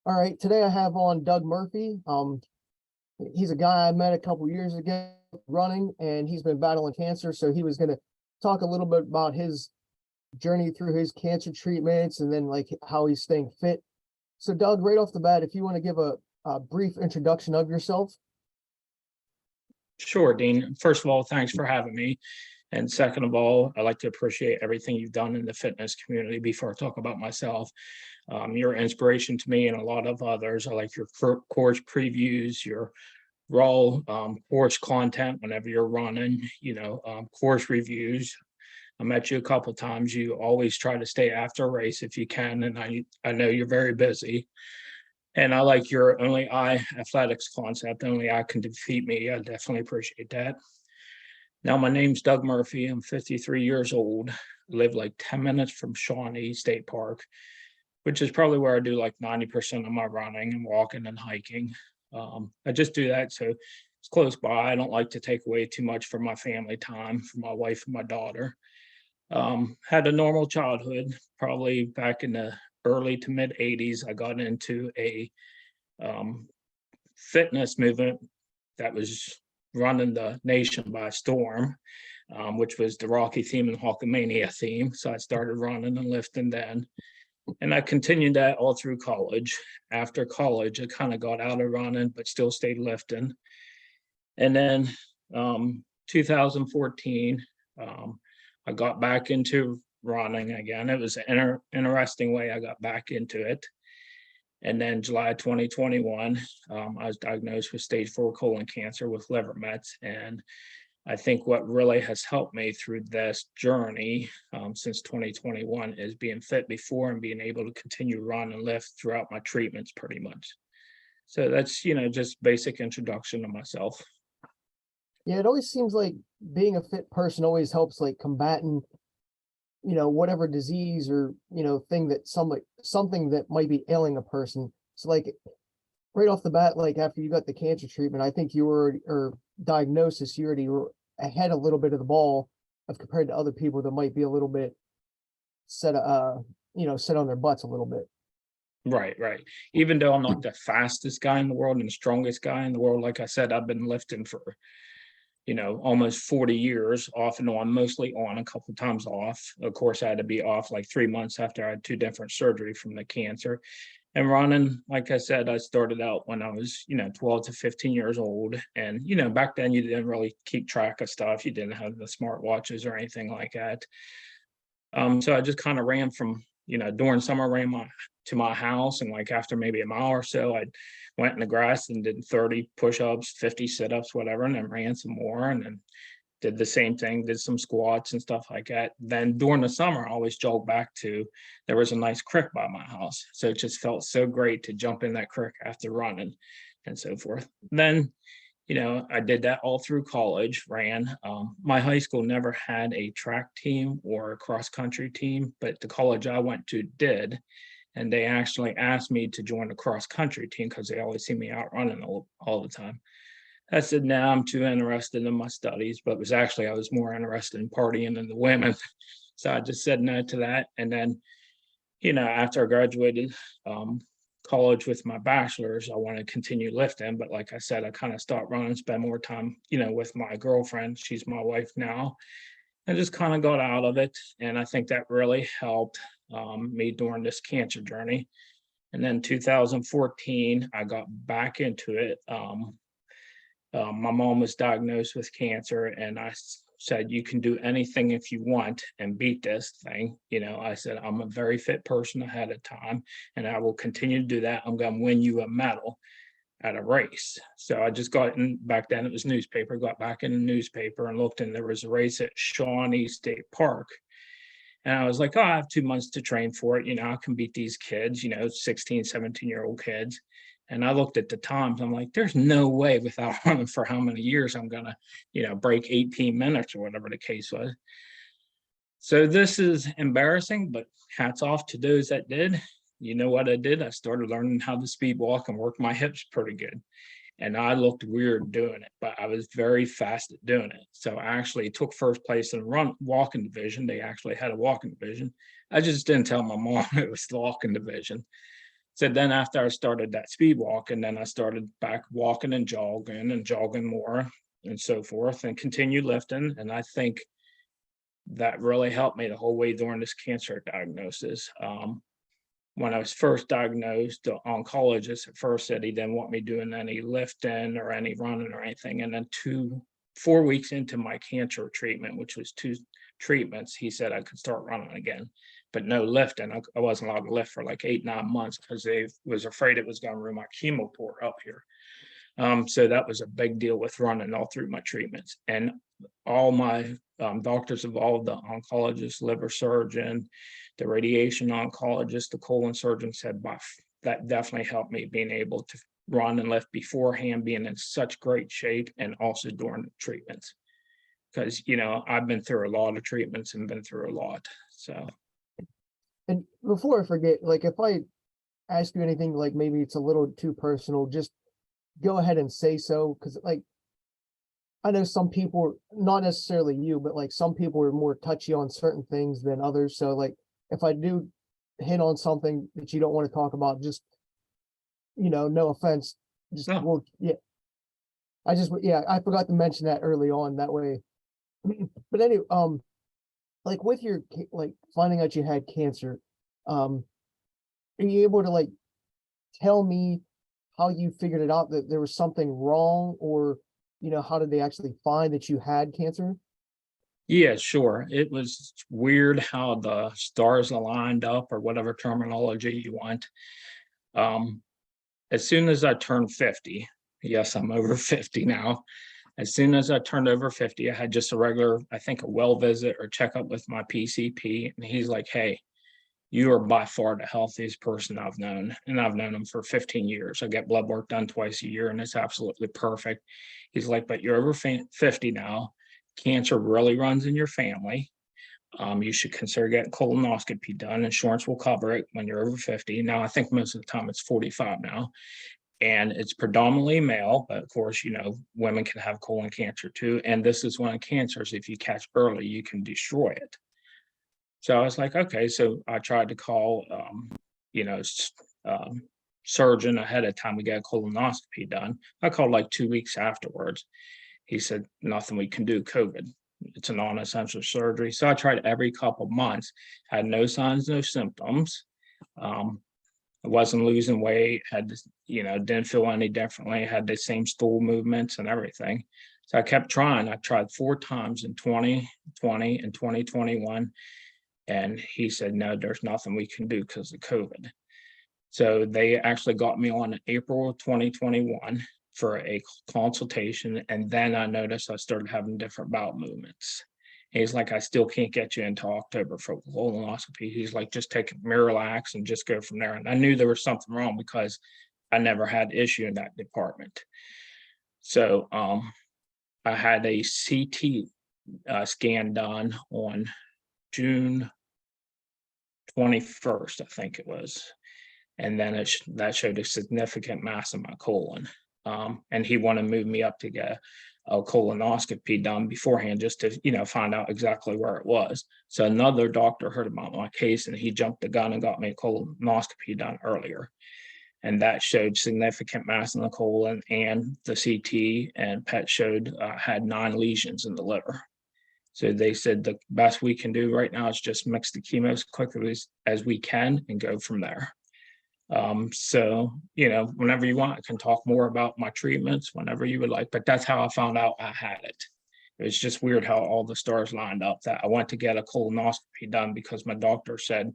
All right, today I have on Doug Murphy. He's a guy I met a couple years ago running, and he's been battling cancer. So he was going to talk a little bit about his journey through his cancer treatments and then like how he's staying fit. So Doug, right off the bat, if you want to give a brief introduction of yourself. Sure, Dean. First of all, thanks for having me. And second of all, I'd like to appreciate everything you've done in the fitness community before I talk about myself. You're an inspiration to me and a lot of others. I like your course previews, your raw course content whenever you're running, course reviews. I met you a couple of times. You always try to stay after a race if you can, and I know you're very busy. And I like your only I athletics concept. Only I can defeat me. I definitely appreciate that. Now, my name's Doug Murphy. I'm 53 years old. I live like 10 minutes from Shawnee State Park, which is probably where I do like 90% of my running and walking and hiking. I just do that so it's close by. I don't like to take away too much from my family time, for my wife and my daughter. Had a normal childhood, probably back in the early to mid 80s. I got into a fitness movement that was running the nation by storm, which was the Rocky theme and Hulkamania theme. So I started running and lifting then. And I continued that all through college. After college, I kind of got out of running, but still stayed lifting. And then 2014, I got back into running again. It was an interesting way I got back into it. And then July 2021, I was diagnosed with stage 4 colon cancer with liver mets. And I think what really has helped me through this journey since 2021 is being fit before and being able to continue run and lift throughout my treatments pretty much. So that's, just basic introduction to myself. Yeah, it always seems like being a fit person always helps like combating, whatever disease or, thing that something that might be ailing a person. So like right off the bat, like after you got the cancer treatment, I think you were, or diagnosis, you already were ahead a little bit of the ball of compared to other people that might be a little bit set set on their butts a little bit. Right. Even though I'm not the fastest guy in the world and the strongest guy in the world, like I said, I've been lifting for, almost 40 years, off and on, mostly on, a couple of times off. Of course, I had to be off like 3 months after I had 2 different surgery from the cancer. And running, like I said, I started out when I was, 12 to 15 years old. And, back then you didn't really keep track of stuff. You didn't have the smartwatches or anything like that. So I just kind of ran from, during summer, I ran to my house. And like after maybe a mile or so, I went in the grass and did 30 push-ups, 50 sit-ups, whatever, and then ran some more. And then did the same thing, did some squats and stuff like that. Then during the summer, I always jogged back to, there was a nice creek by my house. So it just felt so great to jump in that creek after running and so forth. Then, I did that all through college, ran. My high school never had a track team or a cross country team, but the college I went to did. And they actually asked me to join the cross country team because they always see me out running all the time. I said, no, I'm too interested in my studies, but I was more interested in partying than the women. So I just said no to that. And then, after I graduated college with my bachelor's, I want to continue lifting. But like I said, I kind of stopped running, spend more time, with my girlfriend. She's my wife now. I just kind of got out of it. And I think that really helped me during this cancer journey. And then 2014, I got back into it. My mom was diagnosed with cancer, and I said, you can do anything if you want and beat this thing. I said, I'm a very fit person ahead of time, and I will continue to do that. I'm going to win you a medal at a race. So I just got in, back then it was newspaper, got back in the newspaper and looked, and there was a race at Shawnee State Park. And I was like, oh, I have 2 months to train for it. I can beat these kids, 16, 17-year-old kids. And I looked at the times. I'm like, there's no way without running for how many years I'm going to, break 18 minutes or whatever the case was. So this is embarrassing, but hats off to those that did. You know what I did? I started learning how to speed walk and work my hips pretty good. And I looked weird doing it, but I was very fast at doing it. So I actually took first place in the walking division. They actually had a walking division. I just didn't tell my mom it was the walking division. So then after I started that speed walk, and then I started back walking and jogging more and so forth, and continued lifting. And I think that really helped me the whole way during this cancer diagnosis. When I was first diagnosed, the oncologist at first said he didn't want me doing any lifting or any running or anything. And then 4 weeks into my cancer treatment, which was 2 treatments, he said I could start running again, but no lifting. I wasn't allowed to lift for like 8, 9 months because they was afraid it was going to ruin my chemo port up here. So that was a big deal with running all through my treatments. And all my doctors involved, the oncologist, liver surgeon, the radiation oncologist, the colon surgeon said, that definitely helped me being able to run and lift beforehand, being in such great shape, and also during the treatments. Because, I've been through a lot of treatments and been through a lot. So, And before I forget, like if I ask you anything, like maybe it's a little too personal, just go ahead and say so. Cause like, I know some people, not necessarily you, but like some people are more touchy on certain things than others. So like, if I do hit on something that you don't want to talk about, just, no offense, just, no, well, yeah. I forgot to mention that early on, that way. But anyway, like with your, like finding out you had cancer, are you able to like tell me how you figured it out that there was something wrong, or, how did they actually find that you had cancer? yeah, sure. It was weird how the stars aligned up, or whatever terminology you want. As soon as I turned 50, yes, I'm over 50 now. As soon as I turned over 50, I had just a regular, I think, a well visit or checkup with my PCP. And he's like, hey, you are by far the healthiest person I've known. And I've known him for 15 years. I get blood work done twice a year, and it's absolutely perfect. He's like, but you're over 50 now. Cancer really runs in your family. You should consider getting colonoscopy done. Insurance will cover it when you're over 50. Now, I think most of the time it's 45 now, and it's predominantly male, but of course, women can have colon cancer too. And this is one of cancers, if you catch early, you can destroy it. So I was like, okay. So I tried to call, you know, surgeon ahead of time to get a colonoscopy done. I called like 2 weeks afterwards. He said, nothing we can do, COVID. It's a non-essential surgery. So I tried every couple months, had no signs, no symptoms. I wasn't losing weight, didn't feel any differently, had the same stool movements and everything. So I kept trying. I tried 4 times in 2020 and 2021. And he said, no, there's nothing we can do because of COVID. So they actually got me on in April of 2021 for a consultation. And then I noticed I started having different bowel movements. He's like, I still can't get you into October for colonoscopy. He's like, just take Miralax and just go from there. And I knew there was something wrong because I never had issue in that department. So I had a CT scan done on June 21st, I think it was. And then that showed a significant mass in my colon. And he wanted to move me up to get a colonoscopy done beforehand, just to, find out exactly where it was. So another doctor heard about my case, and he jumped the gun and got me a colonoscopy done earlier. And that showed significant mass in the colon, and the CT and PET showed had 9 lesions in the liver. So they said the best we can do right now is just mix the chemo as quickly as we can and go from there. So, whenever you want, I can talk more about my treatments whenever you would like, but that's how I found out I had it. It was just weird how all the stars lined up that I went to get a colonoscopy done because my doctor said,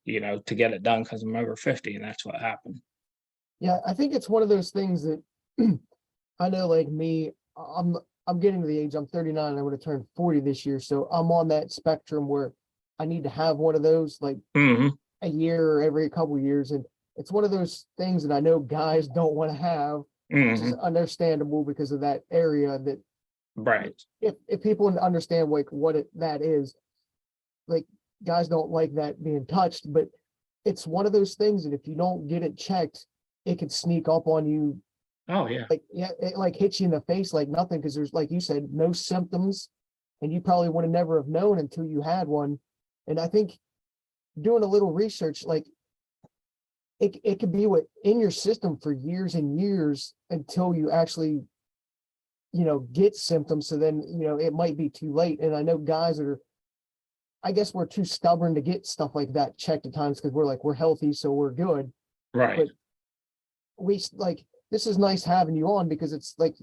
to get it done because I'm over 50, and that's what happened. Yeah, I think it's one of those things that I know, like me, I'm getting to the age, I'm 39, I'm going to turn 40 this year. So I'm on that spectrum where I need to have one of those like a year or every couple of years. And it's one of those things that I know guys don't want to have, which is understandable because of that area that, right. If people understand like that is, like guys don't like that being touched, but it's one of those things that if you don't get it checked, it could sneak up on you. Oh yeah. Like, yeah, it like hits you in the face like nothing, because there's, like you said, no symptoms, and you probably would have never have known until you had one. And I think doing a little research, like it could be what in your system for years and years until you actually, get symptoms. So then, it might be too late. And I know guys that are, I guess we're too stubborn to get stuff like that checked at times because we're like, we're healthy, so we're good. Right. But like, this is nice having you on because it's like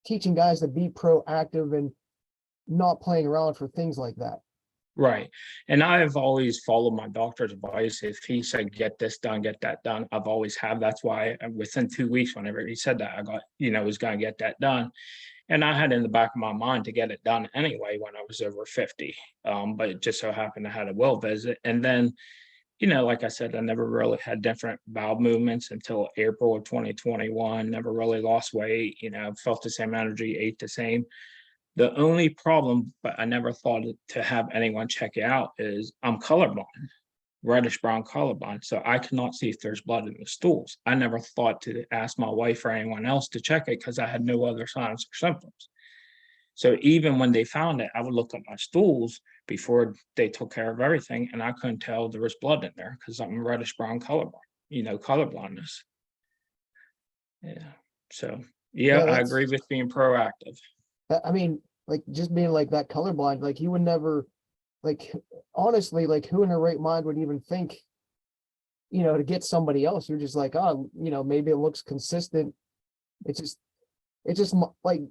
teaching guys to be proactive and not playing around for things like that. Right. And I have always followed my doctor's advice. If he said, get this done, get that done, I've always have. That's why within 2 weeks, whenever he said that, I got, was going to get that done. And I had in the back of my mind to get it done anyway when I was over 50. But it just so happened I had a well visit. And then, like I said, I never really had different bowel movements until April of 2021, never really lost weight, felt the same energy, ate the same. The only problem, but I never thought to have anyone check it out, is I'm colorblind, reddish brown colorblind. So I cannot see if there's blood in the stools. I never thought to ask my wife or anyone else to check it because I had no other signs or symptoms. So even when they found it, I would look at my stools before they took care of everything, and I couldn't tell there was blood in there because I'm reddish brown colorblind, colorblindness. Yeah. So yeah, I agree with being proactive. I mean, like just being like that colorblind, like you would never, like honestly, like who in their right mind would even think, to get somebody else? You're just like, oh, maybe it looks consistent. It's just like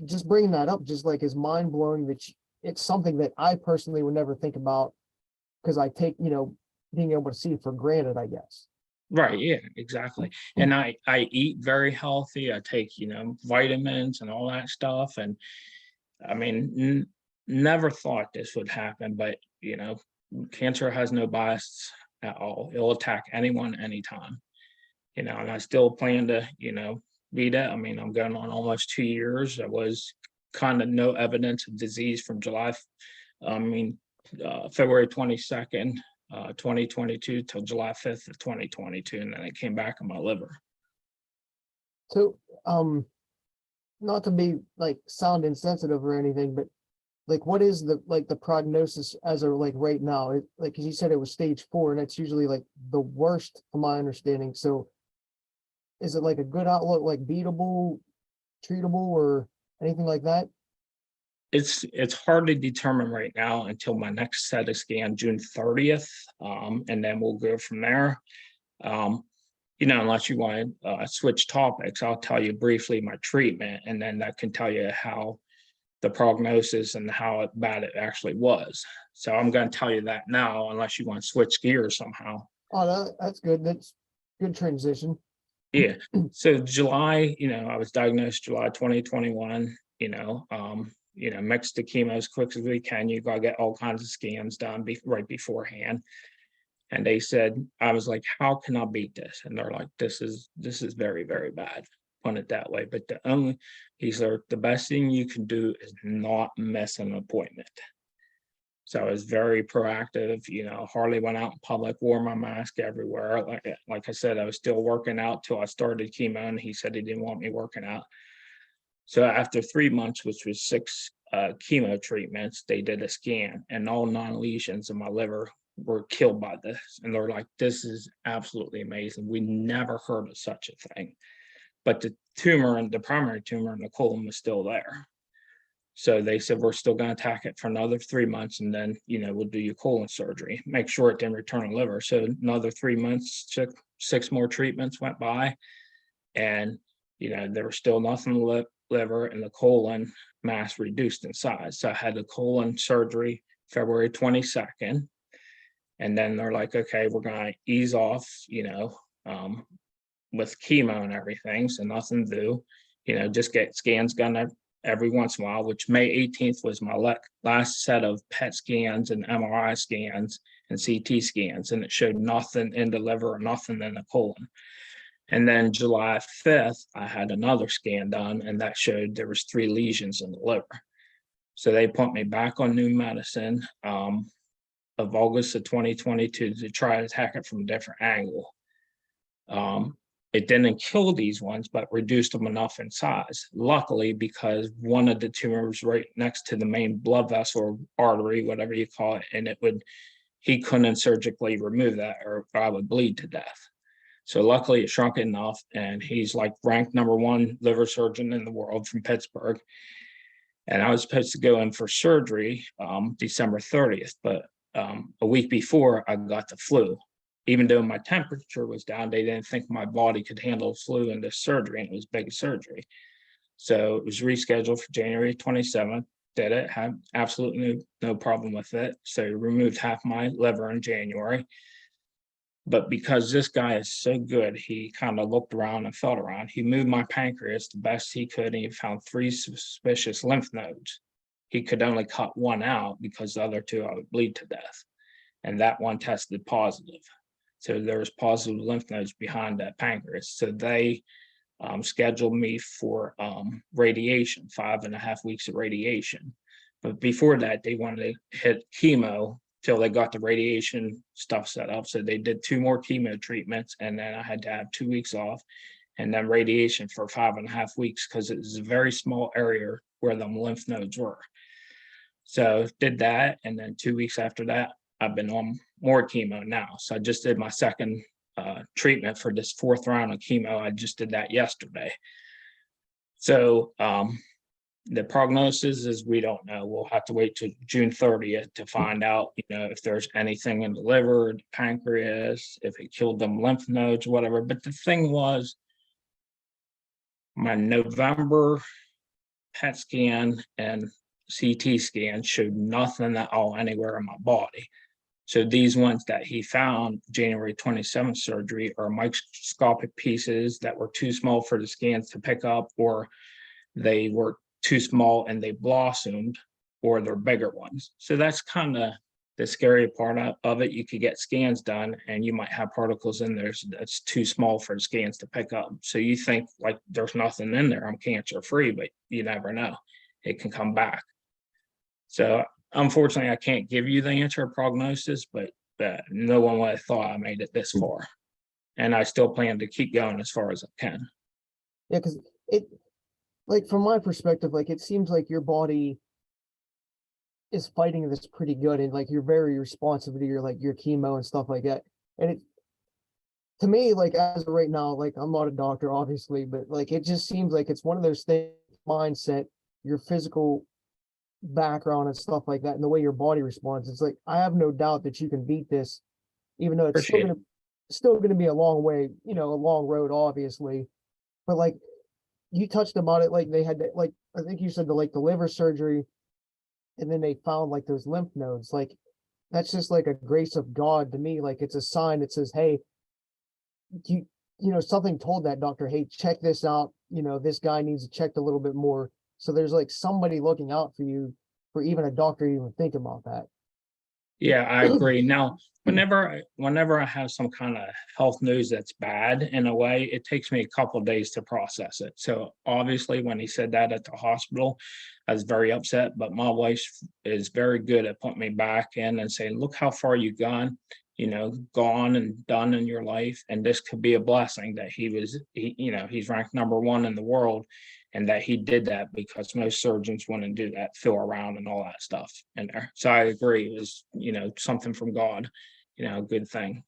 just bringing that up, just like is mind blowing that it's something that I personally would never think about because I take, being able to see it for granted, I guess. Right, yeah, exactly. And I eat very healthy. I take, vitamins and all that stuff. And I mean, never thought this would happen, but cancer has no bias at all. It'll attack anyone, anytime. And I still plan to, beat it. I mean, I'm going on almost 2 years. There was kind of no evidence of disease from February 22nd, 2022 till July 5th of 2022, and then it came back in my liver. So, not to be like sound insensitive or anything, but like what is the prognosis as of like right now? Like, as you said, it was stage 4, and that's usually like the worst from my understanding. So is it like a good outlook, like beatable, treatable, or anything like that? It's hard to determine right now until my next set of scan June 30th, and then we'll go from there. Unless you want to switch topics, I'll tell you briefly my treatment, and then that can tell you how the prognosis and how bad it actually was. So I'm going to tell you that now, unless you want to switch gears somehow. Oh, that's good. That's good transition. Yeah. So July, I was diagnosed July 2021, mix the chemo as quick as we can. You got to get all kinds of scans done right beforehand. And they said, I was like, how can I beat this? And they're like, this is very, very bad. Put it that way. But the best thing you can do is not miss an appointment. So I was very proactive, hardly went out in public, wore my mask everywhere. Like I said, I was still working out till I started chemo, and he said he didn't want me working out. So after 3 months, which was 6 chemo treatments, they did a scan, and all non-lesions in my liver were killed by this. And they're like, this is absolutely amazing. We never heard of such a thing. But the primary tumor in the colon was still there. So they said, we're still going to attack it for another 3 months, and then, we'll do your colon surgery, make sure it didn't return to liver. So another 3 months, 6 more treatments went by, and, there was still nothing in the liver, and the colon mass reduced in size. So I had the colon surgery February 22nd. And then they're like, okay, we're going to ease off, with chemo and everything. So nothing to do, just get scans done every once in a while, which May 18th was my last set of PET scans and MRI scans and CT scans. And it showed nothing in the liver or nothing in the colon. And then July 5th, I had another scan done, and that showed there was 3 lesions in the liver. So they put me back on new medicine of August of 2022 to try to attack it from a different angle. It didn't kill these ones, but reduced them enough in size. Luckily, because one of the tumors right next to the main blood vessel or artery, whatever you call it, and it would he couldn't surgically remove that or I would bleed to death. So luckily it shrunk enough, and he's like ranked #1 liver surgeon in the world from Pittsburgh. And I was supposed to go in for surgery December 30th, but a week before I got the flu. Even though my temperature was down, they didn't think my body could handle flu in this surgery, and it was big surgery. So it was rescheduled for January 27th. Did it, had absolutely no problem with it. So removed half my liver in January. But because this guy is so good, he kind of looked around and felt around. He moved my pancreas the best he could, and he found 3 suspicious lymph nodes. He could only cut one out because the other 2 I would bleed to death. And that one tested positive. So there was positive lymph nodes behind that pancreas. So they scheduled me for radiation, 5.5 weeks of radiation. But before that, they wanted to hit chemo till they got the radiation stuff set up. So they did 2 more chemo treatments, and then I had to have 2 weeks off, and then radiation for 5.5 weeks because it was a very small area where the lymph nodes were. So did that, and then 2 weeks after that, I've been on more chemo now. So I just did my second treatment for this 4th round of chemo. I just did that yesterday. So the prognosis is we don't know. We'll have to wait till June 30th to find out, if there's anything in the liver, the pancreas, if it killed them lymph nodes, whatever. But the thing was, my November PET scan and CT scan showed nothing at all anywhere in my body. So these ones that he found January 27th surgery are microscopic pieces that were too small for the scans to pick up, or they were too small and they blossomed, or they're bigger ones. So that's kind of the scary part of it. You could get scans done and you might have particles in there that's too small for the scans to pick up. So you think like there's nothing in there, I'm cancer free, but you never know. It can come back. So unfortunately, I can't give you the answer of prognosis, but no one would have thought I made it this far. And I still plan to keep going as far as I can. Yeah, because it, like, from my perspective, like, it seems like your body is fighting this pretty good, and like you're very responsive to your chemo and stuff like that. And it, to me, like, as of right now, like, I'm not a doctor, obviously, but like it just seems like it's one of those things, mindset, your physical background and stuff like that, and the way your body responds. It's like I have no doubt that you can beat this, even though it's Appreciate it. still gonna be a long way, a long road, obviously. But like you touched about it, like they had to, like, I think you said the liver surgery, and then they found like those lymph nodes. Like that's just like a grace of God to me. Like it's a sign that says, hey, something told that doctor, hey, check this out. This guy needs to check a little bit more. So there's like somebody looking out for you, for even a doctor to even think about that. Yeah, I agree. Now, whenever I have some kind of health news that's bad in a way, it takes me a couple of days to process it. So obviously, when he said that at the hospital, I was very upset. But my wife is very good at putting me back in and saying, "Look how far you've gone. Gone and done in your life, and this could be a blessing that he's ranked #1 in the world." And that he did that because most surgeons wouldn't do that, fill around and all that stuff in there. So I agree, it was, something from God, a good thing.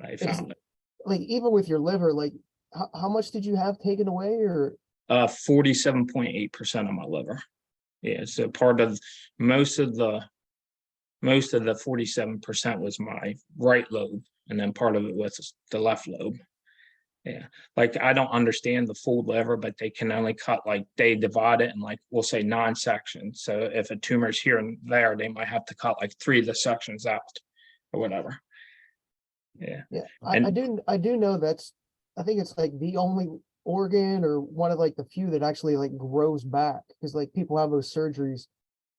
I Because found it. like even with your liver, like how much did you have taken away? Or 47.8% of my liver. Yeah. So part of most of the 47% was my right lobe, and then part of it was the left lobe. Yeah. Like I don't understand the full liver, but they can only cut, like they divide it in, like, we'll say 9 sections. So if a tumor is here and there, they might have to cut like 3 of the sections out or whatever. Yeah. yeah, And I do know that's, I think it's like the only organ or one of like the few that actually like grows back, because like people have those surgeries.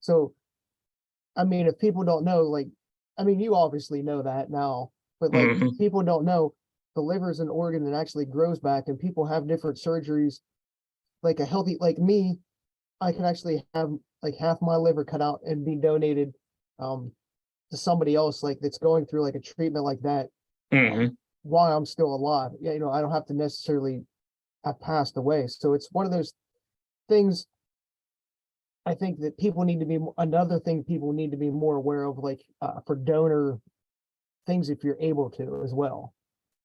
So I mean, if people don't know, like, I mean, you obviously know that now, but like mhm, people don't know, the liver is an organ that actually grows back, and people have different surgeries. Like a healthy, like me, I can actually have like half my liver cut out and be donated um to somebody else, like that's going through like a treatment like that, mhm. while I'm still alive. Yeah, I don't have to necessarily have passed away. So it's one of those things. I think that people need to be, another thing people need to be more aware of, like, for donor things, if you're able to as well.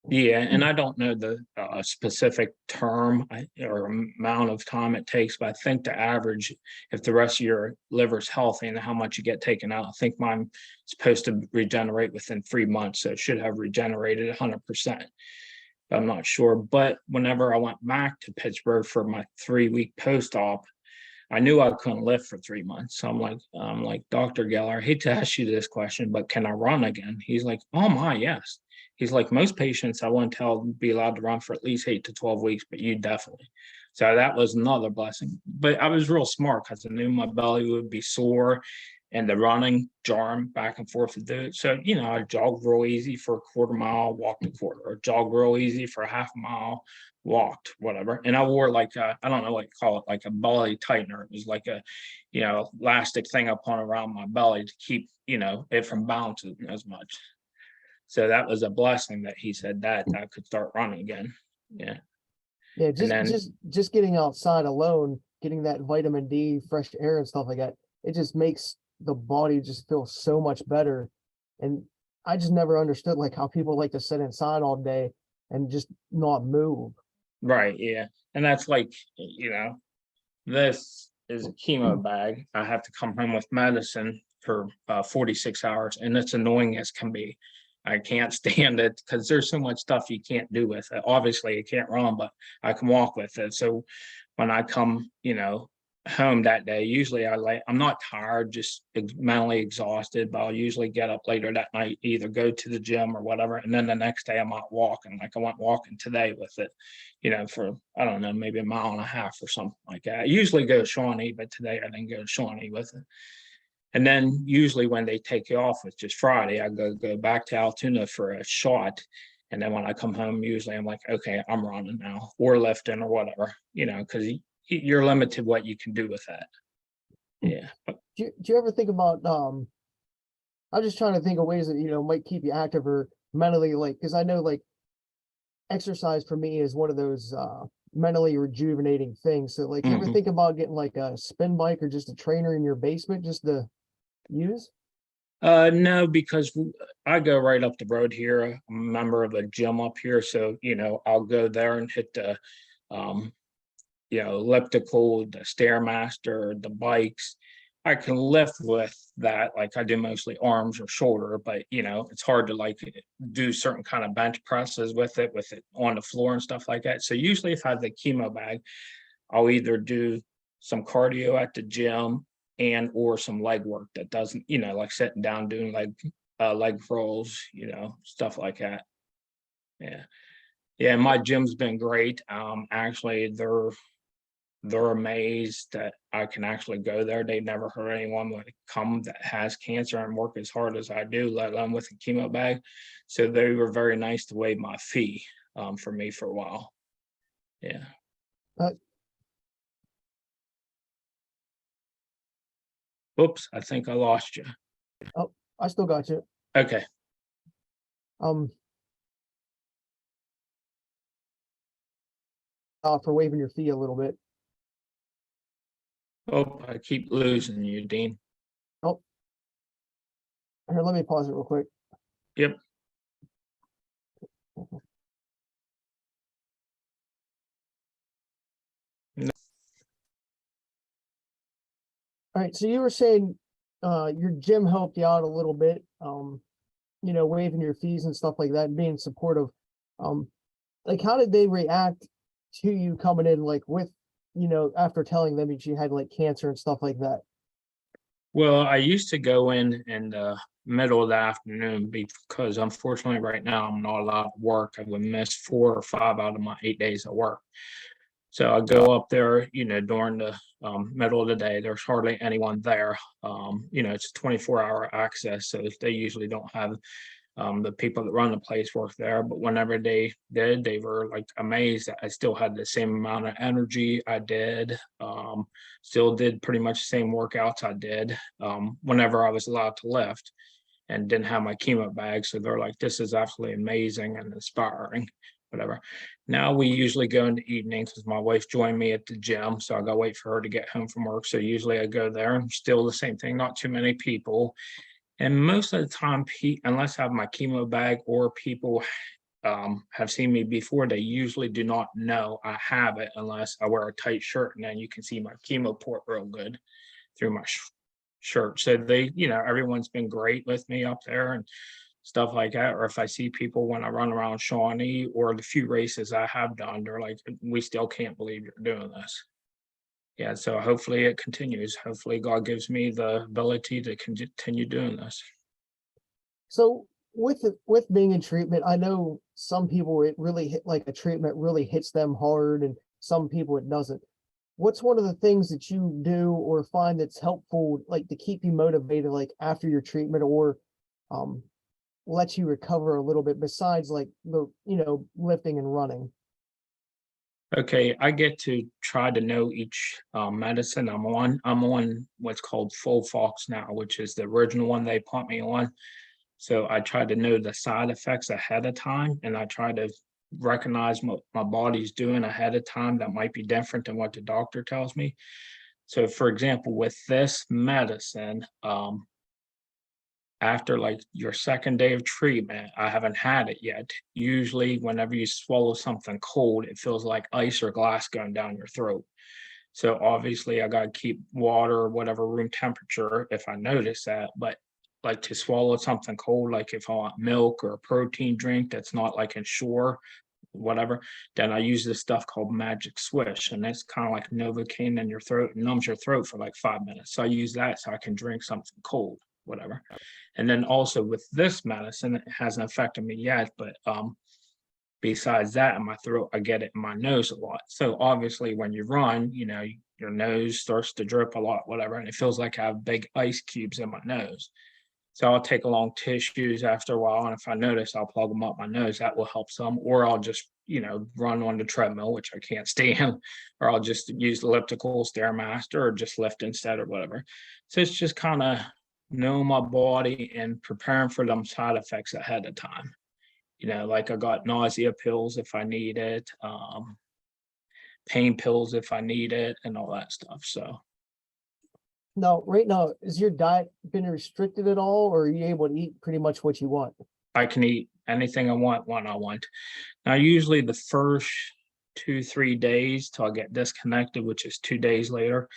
Yeah, and I don't know the specific term or amount of time it takes, but I think the average, if the rest of your liver's healthy and how much you get taken out, I think mine is supposed to regenerate within 3 months, so it should have regenerated 100%. I'm not sure, but whenever I went back to Pittsburgh for my 3-week post-op, I knew I couldn't lift for 3 months. So I'm like, Dr. Geller, I hate to ask you this question, but can I run again? He's like, oh my, yes. He's like, most patients I wouldn't tell be allowed to run for at least 8 to 12 weeks, but you definitely. So that was another blessing. But I was real smart because I knew my belly would be sore and the running, jarring back and forth to do it. So, I jogged real easy for a quarter mile, walked a quarter, or jogged real easy for a half a mile, walked, whatever. And I wore like I don't know what you call it, like a belly tightener. It was like a, elastic thing up on around my belly to keep, it from bouncing as much. So that was a blessing that he said that I could start running again. Yeah. Yeah, And just then, just just getting outside alone, getting that vitamin D, fresh air and stuff like that, it just makes the body just feel so much better. And I just never understood like how people like to sit inside all day and just not move. right. Yeah. And that's like, this is a chemo bag. I have to come home with medicine for 46 hours, and it's annoying as can be. I can't stand it because there's so much stuff you can't do with it. Obviously, I can't run, but I can walk with it. So when I come, home that day, usually I'm not tired, just mentally exhausted, but I'll usually get up later that night, either go to the gym or whatever. And then the next day I'm out walking. Like I went walking today with it, for I don't know, maybe a mile and a half or something like that. I usually go to Shawnee, but today I didn't go to Shawnee with it. And then usually when they take you off, it's just Friday, I go back to Altoona for a shot. And then when I come home, usually I'm like, okay, I'm running now or lifting or whatever, because you're limited what you can do with that. Yeah. Do you ever think about I'm just trying to think of ways that might keep you active or mentally, like, because I know like exercise for me is one of those mentally rejuvenating things. So like you ever Mhm. think about getting like a spin bike or just a trainer in your basement just to use? No, because I go right up the road here. I'm a member of a gym up here, so I'll go there and hit the um, elliptical, the stairmaster, the bikes. I can lift with that, like I do mostly arms or shoulder, but it's hard to like do certain kind of bench presses with it on the floor and stuff like that. So usually if I have the chemo bag, I'll either do some cardio at the gym and or some leg work that doesn't, like sitting down doing leg rolls, stuff like that. Yeah. Yeah, my gym's been great. Actually they're amazed that I can actually go there. They've never heard anyone like come that has cancer and work as hard as I do, let alone with a chemo bag. So they were very nice to waive my fee for me for a while. Yeah. Uh, Oops, I think I lost you. oh, I still got you. Okay. Um, for waving your fee a little bit. Oh, I keep losing you, Dean. Oh, here, let me pause it real quick. Yep. All right, so you were saying your gym helped you out a little bit, waiving your fees and stuff like that, and being supportive. Um, like how did they react to you coming in like with, after telling them that you had like cancer and stuff like that? Well, I used to go in the middle of the afternoon because unfortunately right now I'm not allowed to work. I would miss 4 or 5 out of my 8 days of work. So I go up there, during the middle of the day. There's hardly anyone there. It's 24-hour access, so they usually don't have the people that run the place work there. But whenever they did, they were like amazed that I still had the same amount of energy I did. Still did pretty much the same workouts I did whenever I was allowed to lift. and didn't have my chemo bag. So they're like, this is absolutely amazing and inspiring, whatever. Now we usually go in the evening because my wife joined me at the gym. So I gotta wait for her to get home from work. So usually I go there and still the same thing, not too many people. And most of the time, unless I have my chemo bag or people have seen me before, they usually do not know I have it unless I wear a tight shirt, and then you can see my chemo port real good through my shirt. So they, everyone's been great with me up there and stuff like that. Or if I see people when I run around Shawnee or the few races I have done, they're like, we still can't believe you're doing this. Yeah, so hopefully it continues. Hopefully God gives me the ability to continue doing this. So with being in treatment, I know some people it really hit like a treatment really hits them hard, and some people it doesn't. What's one of the things that you do or find that's helpful, like to keep you motivated, like after your treatment, or um lets you recover a little bit besides like the lifting and running? Okay, I get to try to know each medicine I'm on. I'm on what's called FolFox now, which is the original one they put me on. So I try to know the side effects ahead of time, and I try to recognize what my body's doing ahead of time that might be different than what the doctor tells me. So, for example, with this medicine, after like your second day of treatment, I haven't had it yet. Usually, whenever you swallow something cold, it feels like ice or glass going down your throat. So obviously, I got to keep water or whatever room temperature if I notice that. But like to swallow something cold, like if I want milk or a protein drink that's not like Ensure, whatever, then I use this stuff called Magic Swish, and it's kind of like Novocaine in your throat, it numbs your throat for like 5 minutes. So I use that so I can drink something cold, whatever. And then also with this medicine, it hasn't affected me yet, but besides that, in my throat, I get it in my nose a lot. So obviously, when you run, your nose starts to drip a lot, whatever, and it feels like I have big ice cubes in my nose. So I'll take along tissues after a while, and if I notice, I'll plug them up my nose. That will help some, or I'll just run on the treadmill, which I can't stand, or I'll just use elliptical, stairmaster, or just lift instead, or whatever. So it's just kind of knowing my body and preparing for them side effects ahead of time. Like I got nausea pills if I need it, pain pills if I need it, and all that stuff. So Now, right now, is your diet been restricted at all, or are you able to eat pretty much what you want? I can eat anything I want when I want. Now, usually the first 2, 3 days till I get disconnected, which is 2 days later,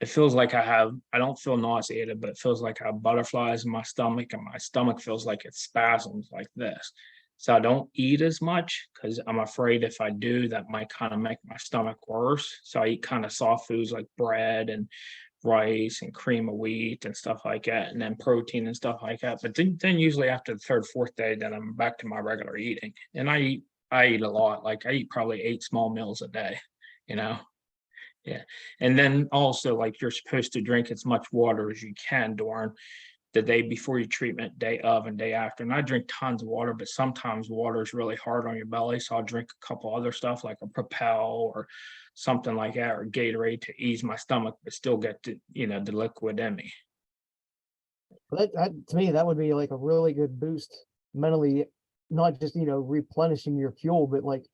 it feels like I don't feel nauseated, but it feels like I have butterflies in my stomach, and my stomach feels like it spasms like this. So I don't eat as much because I'm afraid if I do, that might kind of make my stomach worse. So I eat kind of soft foods like bread and rice and cream of wheat and stuff like that, and then protein and stuff like that. But then usually after the third, fourth day, then I'm back to my regular eating. And I eat a lot. Like I eat probably 8 small meals a day, you know. Yeah. And then also, like, you're supposed to drink as much water as you can during the day before your treatment, day of, and day after. And I drink tons of water, but sometimes water is really hard on your belly. So I'll drink a couple other stuff like a Propel or something like that, or Gatorade to ease my stomach, but still get the liquid in me. But that to me, that would be like a really good boost mentally, not just replenishing your fuel, but like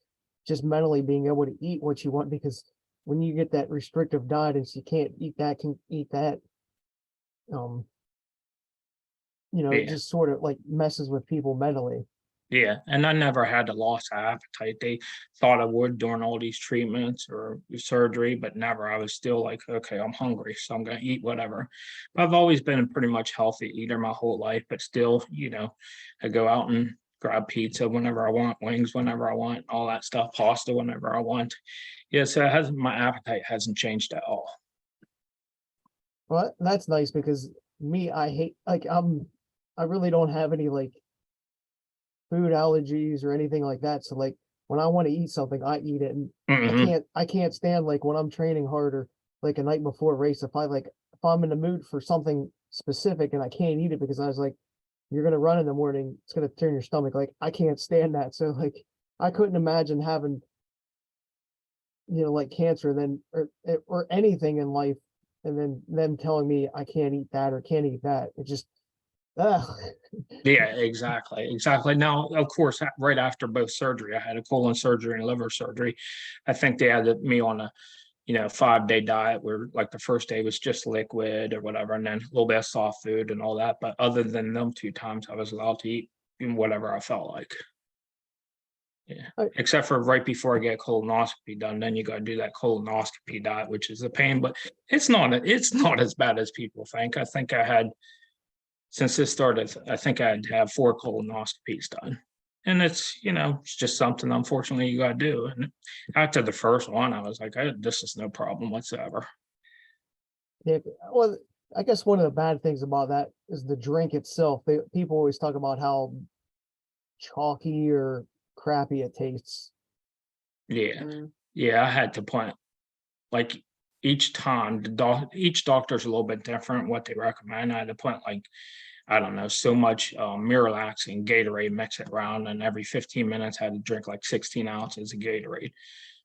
just mentally being able to eat what you want. Because when you get that restrictive diet and you can't eat that, can eat that, um, it Yeah. just sort of like messes with people mentally. Yeah, and I never had a loss of appetite. They thought I would during all these treatments or surgery, but never. I was still like, okay, I'm hungry, so I'm gonna eat whatever. But I've always been a pretty much healthy eater my whole life, but still, I go out and grab pizza whenever I want, wings whenever I want, all that stuff, pasta whenever I want. Yeah, so my appetite hasn't changed at all. Well, that's nice because me, I hate like I really don't have any like food allergies or anything like that. So like when I want to eat something, I eat it, and Hmm. I can't stand like when I'm training harder, like a night before a race, if I'm in the mood for something specific and I can't eat it because I was like, you're gonna run in the morning, it's gonna turn your stomach. Like I can't stand that. So like I couldn't imagine having, like cancer then or anything in life and then them telling me I can't eat that or can't eat that. It just Ah, Yeah, exactly. Now, of course, right after both surgery, I had a colon surgery and liver surgery. I think they had me on a 5-day diet where like the first day was just liquid or whatever, and then a little bit of soft food and all that. But other than them 2 times, I was allowed to eat whatever I felt like. Yeah. I- Except for right before I get colonoscopy done, then you got to do that colonoscopy diet, which is a pain, but it's not as bad as people think. I think I had since this started, I think I had to have 4 colonoscopies done. And it's just something unfortunately you gotta do. And after the first one, I was like, this is no problem whatsoever. yeah, well, I guess one of the bad things about that is the drink itself. People always talk about how chalky or crappy it tastes. Yeah. Yeah, I had to point like each time each doctor's a little bit different what they recommend. I had to put like, I don't know, so much Miralax and Gatorade, mix it around, and every 15 minutes I had to drink like 16 ounces of Gatorade.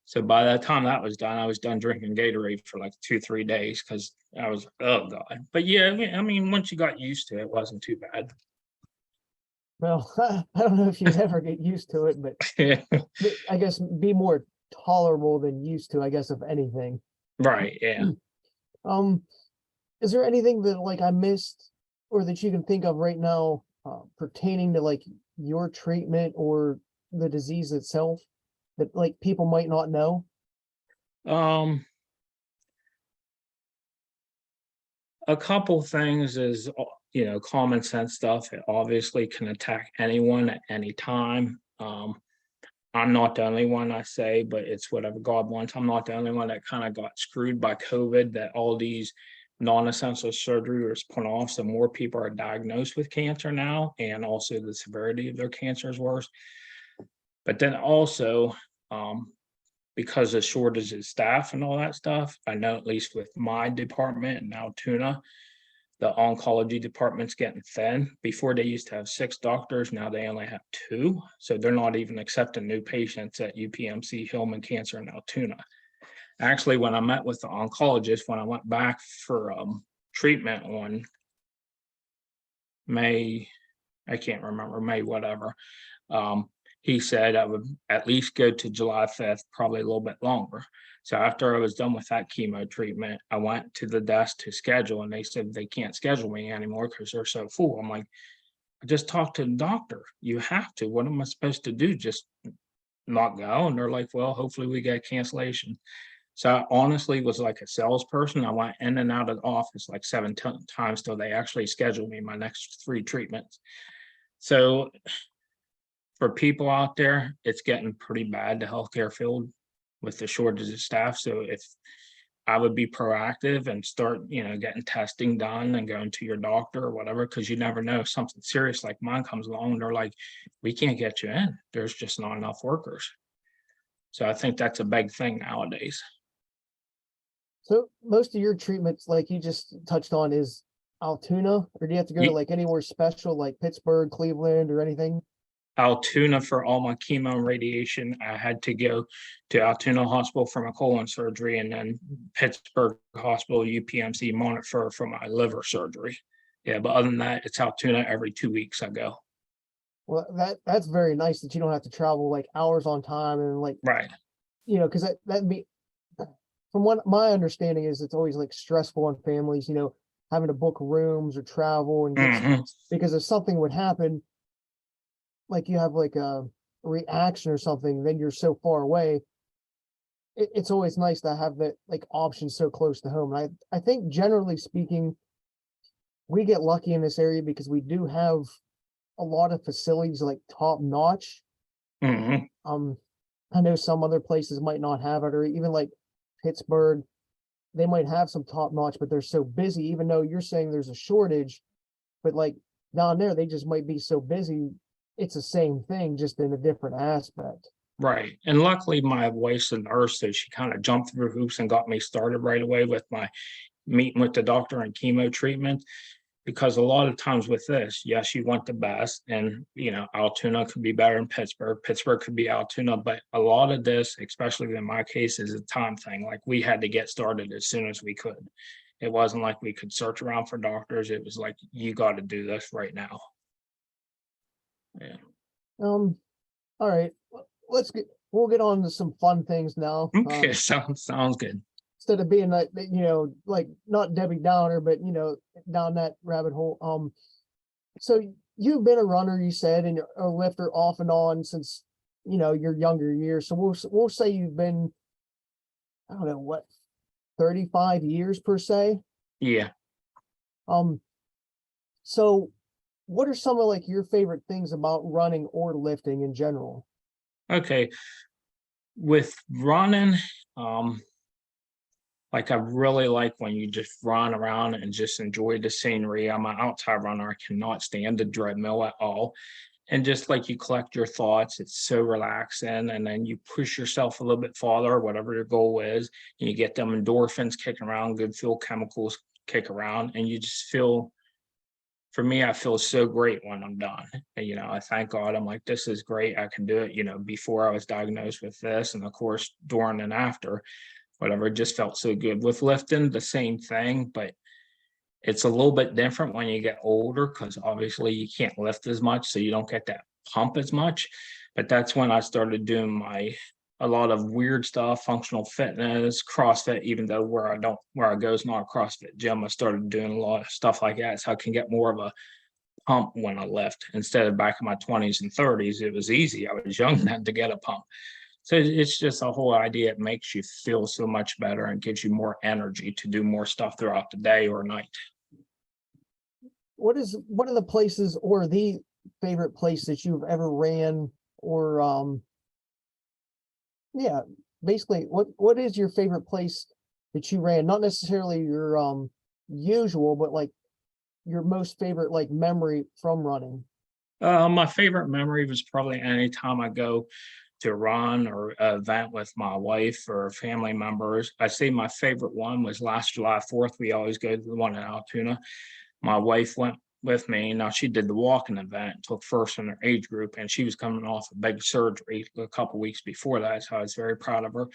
So by the time that was done, I was done drinking Gatorade for like 2, 3 days because I was, oh God. But yeah, I mean, once you got used to it, it wasn't too bad. Well, I don't know if you'd ever get used to it, but I guess be more tolerable than used to, I guess, if anything. Right. Yeah. Um, is there anything that like I missed or that you can think of right now pertaining to like your treatment or the disease itself that like people might not know? Um, a couple things is, common sense stuff. It obviously can attack anyone at any time. I'm not the only one I say, but it's whatever God wants. I'm not the only one that kind of got screwed by COVID, that all these non-essential surgery was put off. So more people are diagnosed with cancer now, and also the severity of their cancer is worse. But then also, um, because of shortage of staff and all that stuff, I know at least with my department and now Tuna, the oncology department's getting thin. Before they used to have 6 doctors, now they only have 2. So they're not even accepting new patients at UPMC, Hillman Cancer, and Altoona. Actually, when I met with the oncologist, when I went back for treatment on May, I can't remember, May, whatever, um, he said I would at least go to July 5th, probably a little bit longer. So after I was done with that chemo treatment, I went to the desk to schedule, and they said they can't schedule me anymore because they're so full. I'm like, I just talked to the doctor. You have to. What am I supposed to do? Just not go? And they're like, well, hopefully we get cancellation. So I honestly was like a salesperson. I went in and out of the office like 7 times till they actually scheduled me my next 3 treatments. So for people out there, it's getting pretty bad, the healthcare field, with the shortage of staff. So if I would be proactive and start, getting testing done and going to your doctor or whatever, because you never know if something serious like mine comes along and they're like, we can't get you in. There's just not enough workers. So I think that's a big thing nowadays. So most of your treatments, like you just touched on, is Altoona, or do you have to go to Ye- like anywhere special like Pittsburgh, Cleveland, or anything? Altoona for all my chemo and radiation. I had to go to Altoona Hospital for my colon surgery, and then Pittsburgh Hospital, UPMC Monitor for my liver surgery. Yeah, but other than that, it's Altoona every 2 weeks I go. Well, that's very nice that you don't have to travel like hours on time and like Right. because that'd be from what my understanding is, it's always like stressful on families, having to book rooms or travel and get Hmm. because if something would happen, like you have like a reaction or something, then you're so far away. It's always nice to have that like option so close to home. And I think generally speaking, we get lucky in this area because we do have a lot of facilities like top notch. Hmm. Um, I know some other places might not have it, or even like Pittsburgh, they might have some top notch, but they're so busy, even though you're saying there's a shortage, but like down there, they just might be so busy. It's the same thing, just in a different aspect. Right. And luckily, my wife's a nurse, so she kind of jumped through hoops and got me started right away with my meeting with the doctor and chemo treatment. Because a lot of times with this, yes, you want the best, and Altoona could be better than Pittsburgh. Pittsburgh could be Altoona, but a lot of this, especially in my case, is a time thing. Like we had to get started as soon as we could. It wasn't like we could search around for doctors. It was like, you got to do this right now. Yeah. All right, we'll get on to some fun things now. Okay. Sounds good. Instead of being like, like not Debbie Downer, but down that rabbit hole. So you've been a runner, you said, and a lifter off and on since your younger years. So we'll say you've been, I don't know what, 35 years per se. Yeah. So what are some of like your favorite things about running or lifting in general? Okay. With running, like I really like when you just run around and just enjoy the scenery. I'm an outside runner. I cannot stand the treadmill at all. And just like you collect your thoughts, it's so relaxing. And then you push yourself a little bit farther, whatever your goal is, and you get them endorphins kicking around, good feel chemicals kick around, and you just feel, for me, I feel so great when I'm done. And, I thank God. I'm like, this is great. I can do it. Before I was diagnosed with this, and of course, during and after, whatever, it just felt so good. With lifting, the same thing, but it's a little bit different when you get older because obviously you can't lift as much, so you don't get that pump as much. But that's when I started doing a lot of weird stuff, functional fitness, CrossFit, even though where I go is not a CrossFit gym. I started doing a lot of stuff like that so I can get more of a pump when I lift. Instead of back in my 20s and 30s, it was easy. I was young then to get a pump. So it's just a whole idea. It makes you feel so much better and gives you more energy to do more stuff throughout the day or night. What is one of the places or the favorite place that you've ever ran, or yeah, basically what is your favorite place that you ran? Not necessarily your usual, but like your most favorite like memory from running. My favorite memory was probably any time I go to run or event with my wife or family members. I say my favorite one was last July 4th. We always go to the one in Altoona. My wife went with me. Now she did the walking event, took first in her age group, and she was coming off a big surgery a couple weeks before that. So I was very proud of her.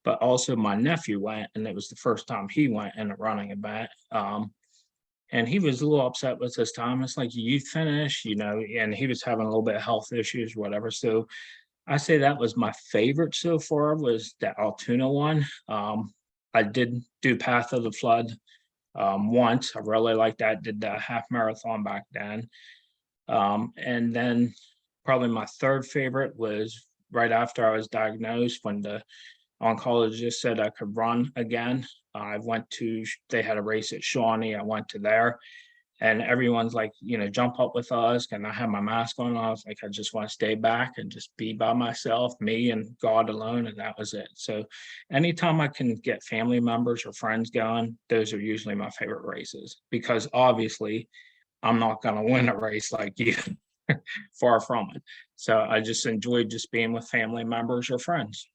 But also my nephew went, and it was the first time he went in a running event. And he was a little upset with this time. It's like, you finish, and he was having a little bit of health issues, whatever. So I say that was my favorite so far, was the Altoona one. I did do Path of the Flood once. I really liked that. Did the half marathon back then. And then probably my third favorite was right after I was diagnosed, when the oncologist said I could run again. They had a race at Shawnee. I went to there. And everyone's like, jump up with us. And I had my mask on. I was like, I just want to stay back and just be by myself, me and God alone. And that was it. So anytime I can get family members or friends going, those are usually my favorite races, because obviously I'm not going to win a race like you. Far from it. So I just enjoyed just being with family members or friends.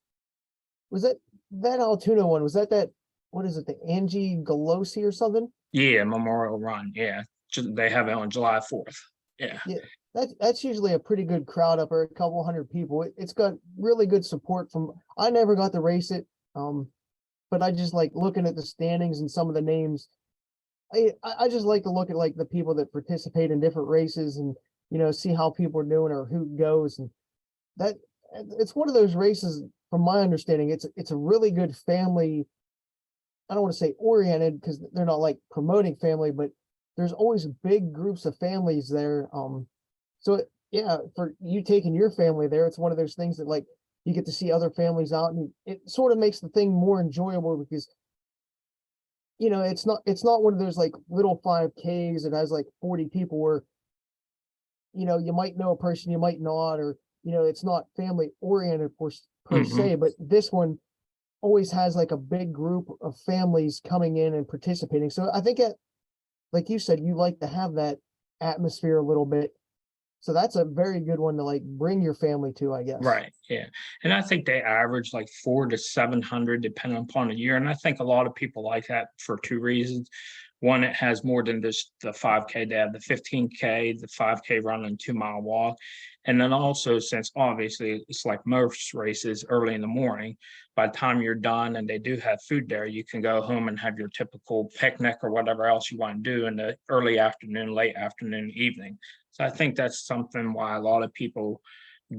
Was that Altoona one? Was that what is it, the Angie Galosi or something? Yeah, Memorial Run. Yeah. They have it on July 4th. Yeah. Yeah, that's usually a pretty good crowd up, or a couple hundred people. It's got really good support from. I never got to race it, but I just like looking at the standings and some of the names. I just like to look at like the people that participate in different races and see how people are doing or who goes, and that it's one of those races. From my understanding, it's a really good family. I don't want to say oriented because they're not like promoting family, but there's always big groups of families there. Yeah, for you taking your family there, it's one of those things that like you get to see other families out, and it sort of makes the thing more enjoyable because it's not one of those like little 5Ks that has like 40 people where you might know a person, you might not, or it's not family oriented per Mhm. se, but this one always has like a big group of families coming in and participating. So I think like you said, you like to have that atmosphere a little bit. So that's a very good one to like bring your family to, I guess. Right. Yeah. And I think they average like 400 to 700 depending upon the year. And I think a lot of people like that for two reasons. One, it has more than just the 5K. They have the 15K, the 5K run, and 2 mile walk. And then also, since obviously it's like most races early in the morning, by the time you're done and they do have food there, you can go home and have your typical picnic or whatever else you want to do in the early afternoon, late afternoon, evening. So I think that's something why a lot of people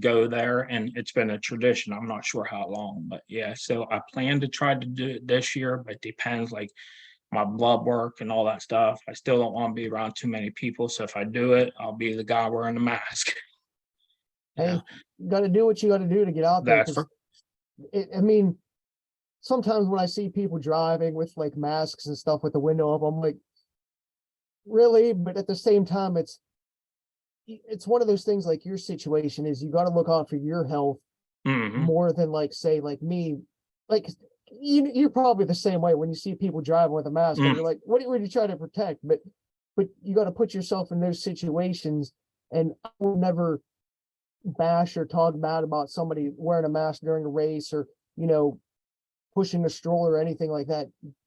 go there, and it's been a tradition. I'm not sure how long, but yeah. So I plan to try to do it this year, but depends like my blood work and all that stuff. I still don't want to be around too many people. So if I do it, I'll be the guy wearing the mask. Yeah, Hey, you gotta do what you gotta do to get out there, that's because for I mean, sometimes when I see people driving with like masks and stuff with the window up, I'm like, really? But at the same time, it's one of those things, like your situation is you got to look out for your health hmm more than like, say, like me, like you're probably the same way when you see people driving with a mask on, mm, you're like, what are you trying to protect? But you got to put yourself in those situations, and I will never bash or talk bad about somebody wearing a mask during a race, or you know, pushing a stroller or anything like that.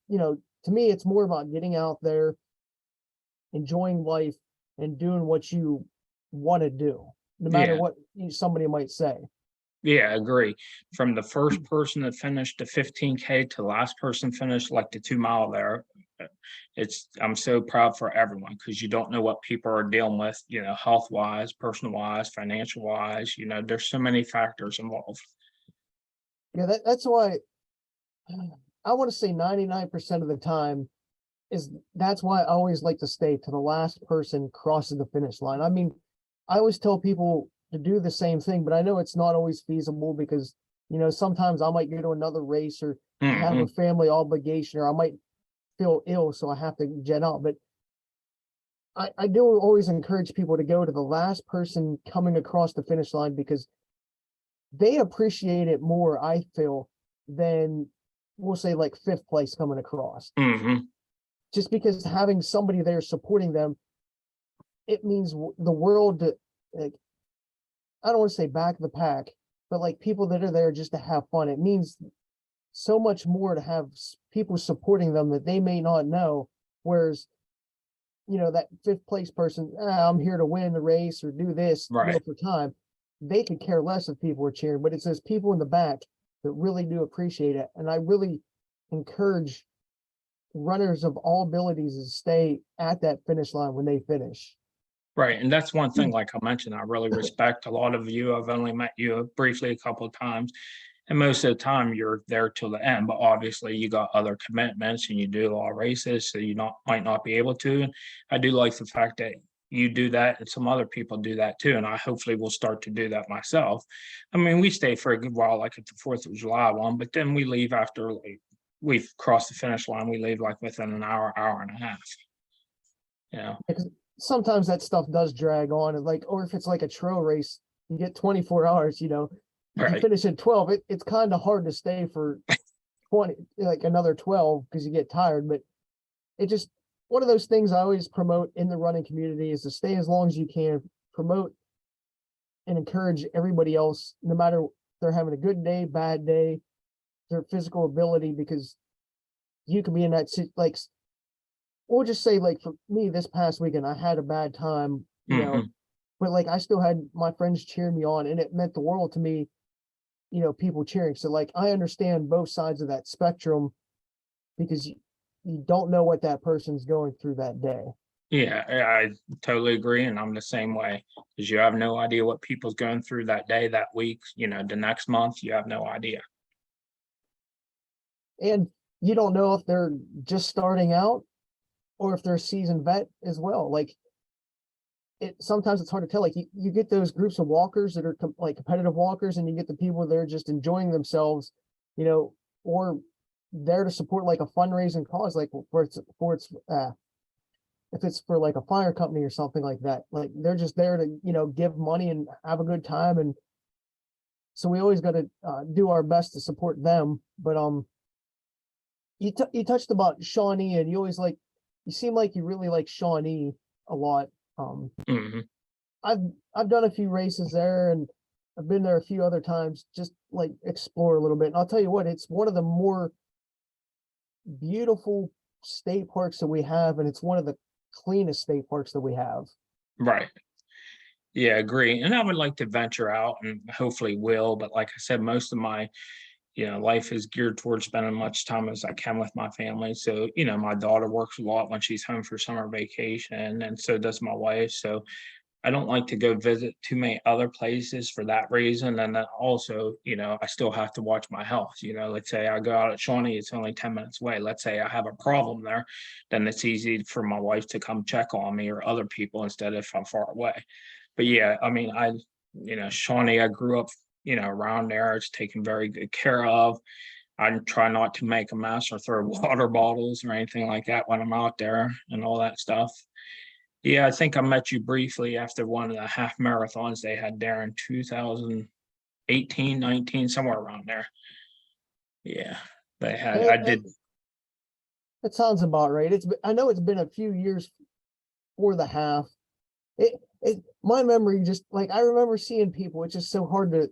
To me, it's more about getting out there, enjoying life, and doing what you want to do, no matter yeah, what somebody might say. yeah, I agree. From the first person that finished the 15K to the last person finished like the 2 mile there. I'm so proud for everyone because you don't know what people are dealing with, health wise, personal wise, financial wise. There's so many factors involved. Yeah, that's why I want to say 99% of the time that's why I always like to stay to the last person crosses the finish line. I mean, I always tell people to do the same thing, but I know it's not always feasible because, sometimes I might go to another race, or I have a hmm family obligation, or I might feel ill, so I have to jet out. But I do always encourage people to go to the last person coming across the finish line, because they appreciate it more, I feel, than, we'll say, like fifth place coming across. hmm Just because having somebody there supporting them, it means the world to, like, I don't want to say back the pack, but like people that are there just to have fun. It means so much more to have people supporting them that they may not know. Whereas, that fifth place person, I'm here to win the race or do this, Right. for time. They could care less if people are cheering, but it's those people in the back that really do appreciate it. And I really encourage runners of all abilities to stay at that finish line when they finish. Right. And that's one thing, like I mentioned, I really respect a lot of you. I've only met you briefly a couple of times. And most of the time you're there till the end, but obviously you got other commitments and you do a lot of races, so might not be able to. And I do like the fact that you do that and some other people do that too. And I hopefully will start to do that myself. I mean, we stay for a good while, like at the 4th of July one, but then we leave after like we've crossed the finish line. We leave like within an hour, hour and a half. You know, Because sometimes that stuff does drag on, and like, or if it's like a trail race, you get 24 hours, if you right. finish at 12, it's kind of hard to stay for 20, like another 12, because you get tired. But it just, one of those things I always promote in the running community is to stay as long as you can, promote and encourage everybody else, no matter if they're having a good day, bad day, their physical ability, because you can be in that like, we'll just say, like, for me this past weekend, I had a bad time, hmm but like I still had my friends cheering me on, and it meant the world to me, people cheering. So like I understand both sides of that spectrum, because you don't know what that person's going through that day. Yeah, I totally agree, and I'm the same way because you have no idea what people's going through that day, that week, the next month. You have no idea. And you don't know if they're just starting out or if they're a seasoned vet as well. Like, sometimes it's hard to tell. Like, you get those groups of walkers that are like competitive walkers, and you get the people that are just enjoying themselves, or there to support like a fundraising cause, like if it's for like a fire company or something like that. Like, they're just there to, give money and have a good time. And so we always got to do our best to support them. But you touched about Shawnee, and you seem like you really like Shawnee a lot. Um, hmm I've I've done a few races there, and I've been there a few other times, just like explore a little bit. And I'll tell you what, it's one of the more beautiful state parks that we have, and it's one of the cleanest state parks that we have. Right. Yeah, agree. And I would like to venture out and hopefully will, but like I said, most of my, life is geared towards spending much time as I can with my family. So, my daughter works a lot when she's home for summer vacation, and so does my wife. So I don't like to go visit too many other places for that reason. And then also, I still have to watch my health. Let's say I go out at Shawnee, it's only 10 minutes away. Let's say I have a problem there, then it's easy for my wife to come check on me or other people instead if I'm far away. But yeah, I mean, Shawnee, I grew up, around there. It's taken very good care of. I try not to make a mess or throw water bottles or anything like that when I'm out there and all that stuff. Yeah, I think I met you briefly after one of the half marathons they had there in 2018, 19, somewhere around there. Yeah, Eh, I eh, did. That sounds about right. I know it's been a few years for the half. My memory just like I remember seeing people. It's just so hard to.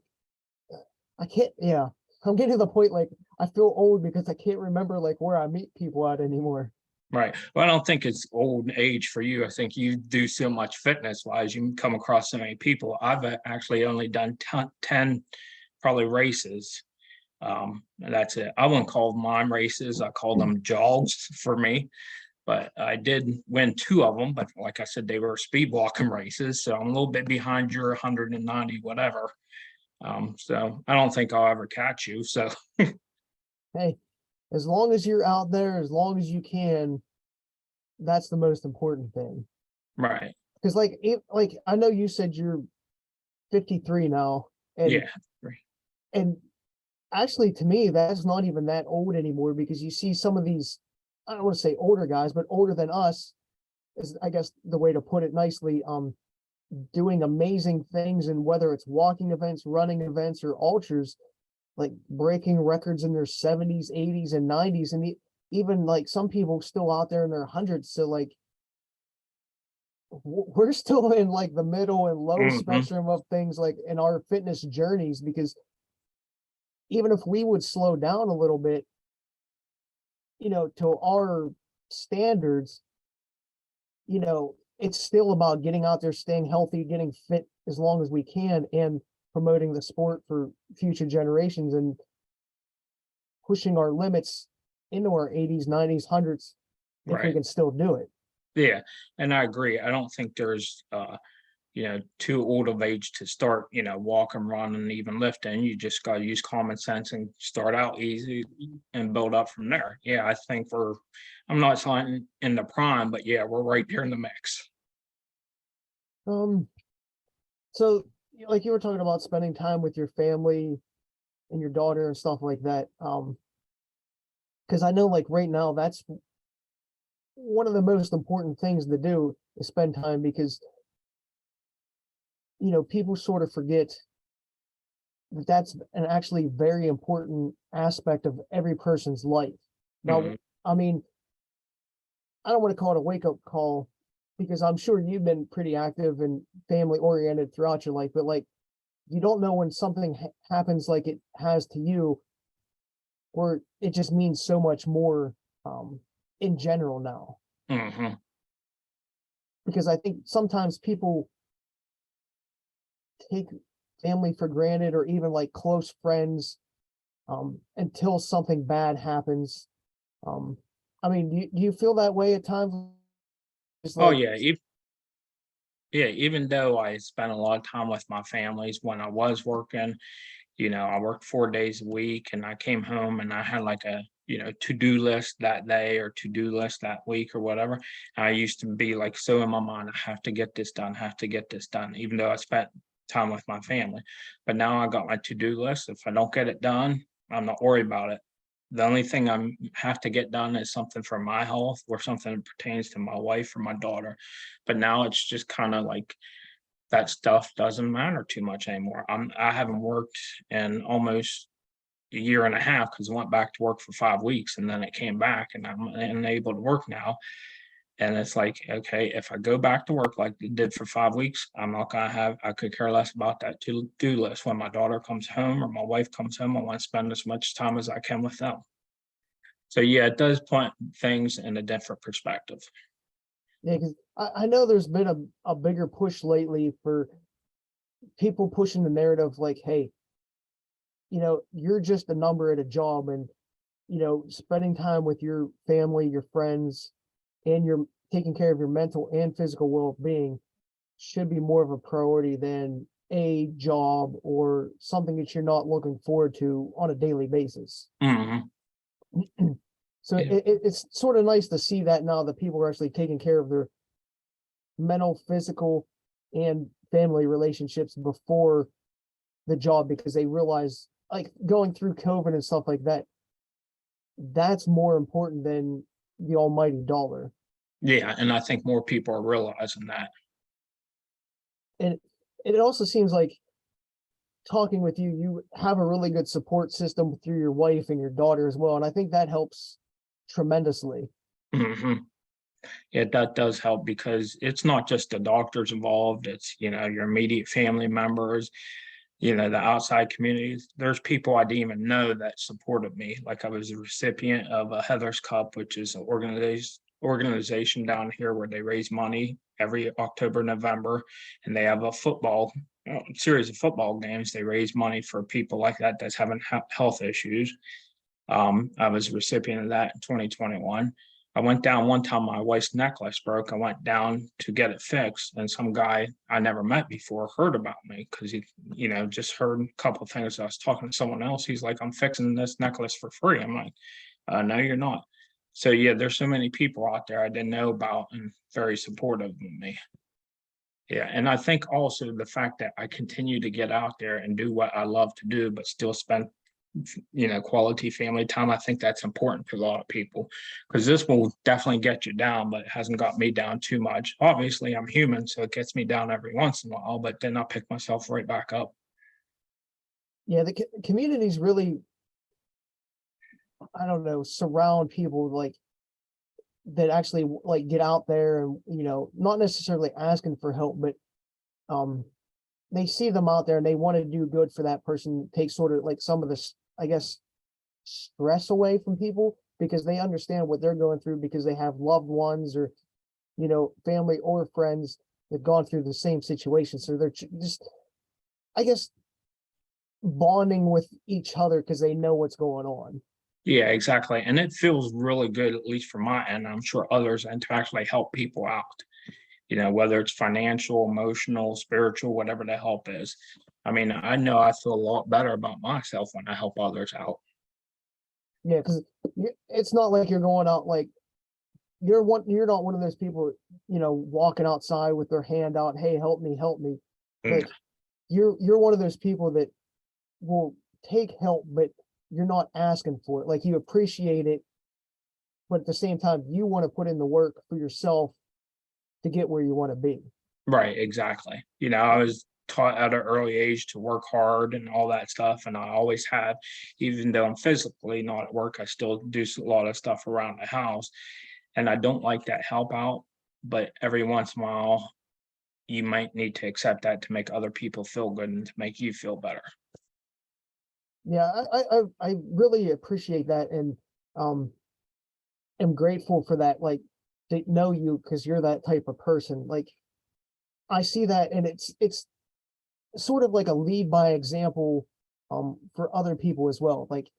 I can't. Yeah, I'm getting to the point like I feel old because I can't remember like where I meet people at anymore. Right. Well, I don't think it's old age for you. I think you do so much fitness wise. You can come across so many people. I've actually only done 10 probably races. And that's it. I wouldn't call mine races. I call them jogs for me. But I did win two of them. But like I said, they were speed walking races. So I'm a little bit behind your 190, whatever. So I don't think I'll ever catch you. So, Hey, as long as you're out there, as long as you can, that's the most important thing. right. Because like I know you said you're 53 now, and Yeah. and actually to me that's not even that old anymore because you see some of these, I don't want to say older guys, but older than us is I guess the way to put it nicely, doing amazing things, and whether it's walking events, running events, or ultras, like breaking records in their 70s, 80s, and 90s, and even like some people still out there in their hundreds. So like we're still in like the middle and low Hmm. spectrum of things like in our fitness journeys, because even if we would slow down a little bit, to our standards, it's still about getting out there, staying healthy, getting fit as long as we can, and promoting the sport for future generations and pushing our limits into our 80s, 90s, hundreds if we Right. can still do it. Yeah. And I agree. I don't think there's, too old of age to start, walking, running, even lifting. You just got to use common sense and start out easy and build up from there. Yeah, I think I'm not saying in the prime, but yeah, we're right there in the mix. Um, so like you were talking about spending time with your family and your daughter and stuff like that. Because I know like right now that's one of the most important things to do is spend time, because people sort of forget that that's an actually very important aspect of every person's life. Now, Mhm. I mean, I don't want to call it a wake up call because I'm sure you've been pretty active and family oriented throughout your life, but like you don't know when something happens like it has to you, or it just means so much more in general now. Mhm. Because I think sometimes people take family for granted, or even like close friends, until something bad happens. Um, I mean, do you feel that way at times? It's Oh like, yeah. Yeah, even though I spent a lot of time with my families when I was working, I worked 4 days a week and I came home and I had like a, to-do list that day or to-do list that week or whatever. I used to be like so in my mind, I have to get this done, have to get this done, even though I spent time with my family. But now I got my to-do list. If I don't get it done, I'm not worried about it. The only thing I have to get done is something for my health or something that pertains to my wife or my daughter. But now it's just kind of like that stuff doesn't matter too much anymore. I haven't worked in almost a year and a half because I went back to work for 5 weeks and then it came back and I'm unable to work now. And it's like, okay, if I go back to work like it did for 5 weeks, I'm not gonna have, I could care less about that to-do list. When my daughter comes home or my wife comes home, I want to spend as much time as I can with them. So yeah, it does point things in a different perspective. Yeah, because I know there's been a bigger push lately for people pushing the narrative like, hey, you're just a number at a job, and spending time with your family, your friends, and you're taking care of your mental and physical well-being should be more of a priority than a job or something that you're not looking forward to on a daily basis. Mhm. So Yeah. it's sort of nice to see that now that people are actually taking care of their mental, physical, and family relationships before the job, because they realize, like, going through COVID and stuff like that, that's more important than the almighty dollar. Yeah, and I think more people are realizing that. And it also seems like, talking with you, you have a really good support system through your wife and your daughter as well. And I think that helps tremendously. Mhm. Yeah, that does help because it's not just the doctors involved, it's, your immediate family members, the outside communities. There's people I didn't even know that supported me. Like I was a recipient of a Heather's Cup, which is an organization down here where they raise money every October, November, and they have a series of football games. They raise money for people like that that's having health issues. I was a recipient of that in 2021. I went down one time, my wife's necklace broke. I went down to get it fixed, and some guy I never met before heard about me because he, just heard a couple of things. I was talking to someone else. He's like, "I'm fixing this necklace for free." I'm like, "No, you're not." So yeah, there's so many people out there I didn't know about and very supportive of me. Yeah, and I think also the fact that I continue to get out there and do what I love to do, but still spend quality family time. I think that's important to a lot of people because this will definitely get you down, but it hasn't got me down too much. Obviously, I'm human, so it gets me down every once in a while, but then I'll pick myself right back up. Yeah, the communities really, I don't know, surround people like that actually like get out there and, not necessarily asking for help, but um they see them out there and they want to do good for that person, take sort of like some of this, I guess, stress away from people, because they understand what they're going through, because they have loved ones or, family or friends that gone through the same situation. So they're just, I guess, bonding with each other because they know what's going on. Yeah, exactly. And it feels really good, at least for my end. I'm sure others, and to actually help people out, whether it's financial, emotional, spiritual, whatever the help is. I mean, I know I feel a lot better about myself when I help others out. Yeah, because it's not like you're going out like you're not one of those people, walking outside with their hand out, hey, help me, help me. Mm. Like, you're one of those people that will take help, but you're not asking for it. Like, you appreciate it, but at the same time, you want to put in the work for yourself to get where you want to be. Right, exactly. I was taught at an early age to work hard and all that stuff, and I always have, even though I'm physically not at work, I still do a lot of stuff around the house, and I don't like that help out, but every once in a while, you might need to accept that to make other people feel good and to make you feel better. Yeah, I really appreciate that, and um am grateful for that. Like, to know you because you're that type of person. Like, I see that, and it's sort of like a lead by example for other people as well. Like,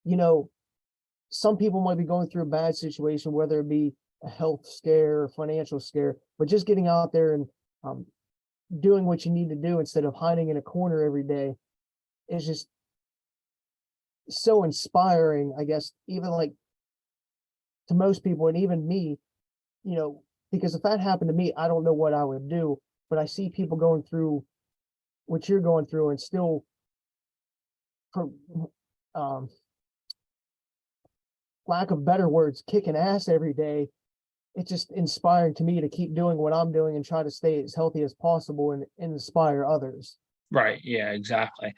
you know, some people might be going through a bad situation, whether it be a health scare or financial scare, but just getting out there and um, doing what you need to do instead of hiding in a corner every day is just so inspiring, I guess, even like to most people and even me, you know, because if that happened to me, I don't know what I would do, but I see people going through what you're going through and still, for um, lack of better words, kicking ass every day. It's just inspiring to me to keep doing what I'm doing and try to stay as healthy as possible and inspire others. Right, yeah, exactly.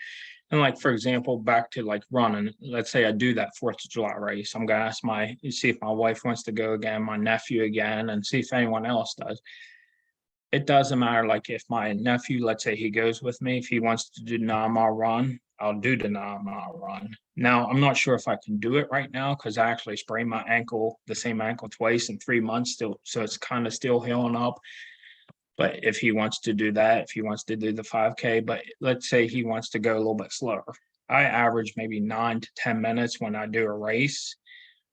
And like for example, back to like running, let's say I do that 4th of July race. I'm gonna ask see if my wife wants to go again, my nephew again, and see if anyone else does. It doesn't matter, like if my nephew, let's say he goes with me, if he wants to do 9 mile run, I'll do the 9 mile run. Now, I'm not sure if I can do it right now because I actually sprained my ankle, the same ankle twice in 3 months still. So it's kind of still healing up. But if he wants to do that, if he wants to do the 5K, but let's say he wants to go a little bit slower. I average maybe 9 to 10 minutes when I do a race.